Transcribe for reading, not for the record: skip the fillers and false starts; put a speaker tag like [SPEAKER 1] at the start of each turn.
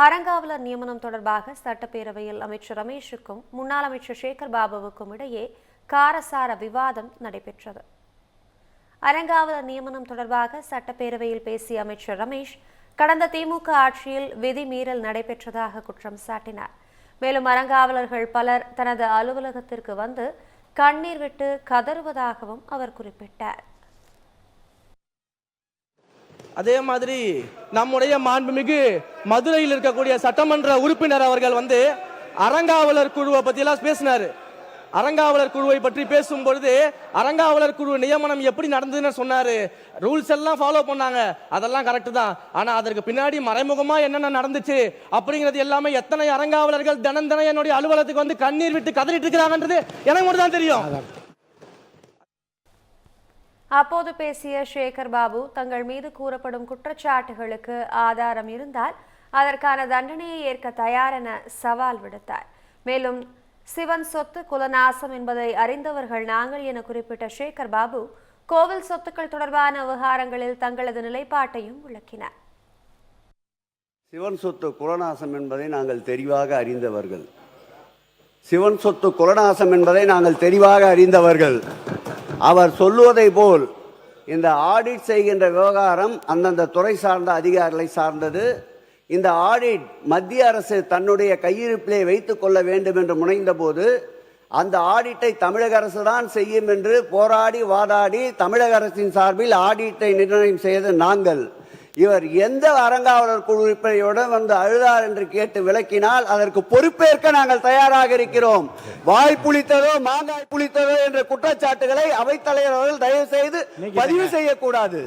[SPEAKER 1] அறங்காவலர் நியமனம் தொடர்பாக சட்டப்பேரவையில் அமைச்சர் ரமேஷுக்கும் முன்னாள் அமைச்சர் சேகர் பாபுவுக்கும் இடையே காரசார விவாதம் நடைபெற்றது. அறங்காவலர் நியமனம் தொடர்பாக சட்டப்பேரவையில் பேசிய அமைச்சர் ரமேஷ் கடந்த திமுக ஆட்சியில் விதிமீறல் நடைபெற்றதாக குற்றம் சாட்டினார். மேலும் அறங்காவலர்கள் பலர் தனது அலுவலகத்திற்கு வந்து கண்ணீர் விட்டு கதறுவதாகவும் அவர் குறிப்பிட்டார்.
[SPEAKER 2] அதே மாதிரி நம்முடைய மாண்புமிகு மதுரையில் இருக்கக்கூடிய சட்டமன்ற உறுப்பினர் அவர்கள் அறங்காவலர் குழுவை பத்தி எல்லாம் பேசினாரு. அறங்காவலர் குழுவை பற்றி பேசும் பொழுது அறங்காவலர் குழு நியமனம் எப்படி நடந்ததுன்னு சொன்னாரு. ரூல்ஸ் எல்லாம் ஃபாலோ பண்ணாங்க, அதெல்லாம் கரெக்ட் தான். ஆனா அதற்கு பின்னாடி மறைமுகமா என்னென்ன நடந்துச்சு அப்படிங்கிறது எல்லாமே எத்தனை அறங்காவலர்கள் தினம் என்னுடைய அலுவலகத்துக்கு கண்ணீர் விட்டு கதறிட்டு இருக்கிறாங்கன்றது எனக்கு மட்டும் தான் தெரியும்.
[SPEAKER 1] அப்போது பேசிய சேகர் பாபு தங்கள் மீது கூறப்படும் குற்றச்சாட்டுகளுக்கு ஆதாரம் இருந்தால் அதற்கான தண்டனையை ஏற்க தயார் என சவால் விடுத்தார். மேலும் சிவன் சொத்து குலநாசம் என்பதை அறிந்தவர்கள் நாங்கள் என குறிப்பிட்ட சேகர் பாபு கோவில் சொத்துக்கள் தொடர்பான விவகாரங்களில் தங்களது நிலைப்பாட்டையும் விளக்கினார்.
[SPEAKER 3] சிவன் சொத்து குலநாசம் என்பதை நாங்கள் தெளிவாக அறிந்தவர்கள். சிவன் சொத்து குலநாசம் என்பதை நாங்கள் தெளிவாக அறிந்தவர்கள். அவர் சொல்லுவதை போல் இந்த ஆடிட் செய்கின்ற விவகாரம் அந்தந்த துறை சார்ந்த அதிகாரிகளை சார்ந்தது. இந்த ஆடிட் மத்திய அரசு தன்னுடைய கையிருப்பிலே வைத்துக் கொள்ள வேண்டும் என்று முனைந்த போது அந்த ஆடிட்டை தமிழக அரசு தான் செய்யும் என்று போராடி வாதாடி தமிழக அரசின் சார்பில் ஆடிட்டை நிர்ணயம் செய்து நாங்கள் இவர் எந்த அறங்காவலர் குழு உறுப்பினருடன் அழுதார் என்று கேட்டு விளக்கினால் அதற்கு பொறுப்பேற்க நாங்கள் தயாராக இருக்கிறோம். வாய் புளித்ததோ மாங்காய் புளித்ததோ என்ற குற்றச்சாட்டுகளை அவைத்தலைவர் அவர்கள் தயவு செய்து பதிவு செய்யக்கூடாது.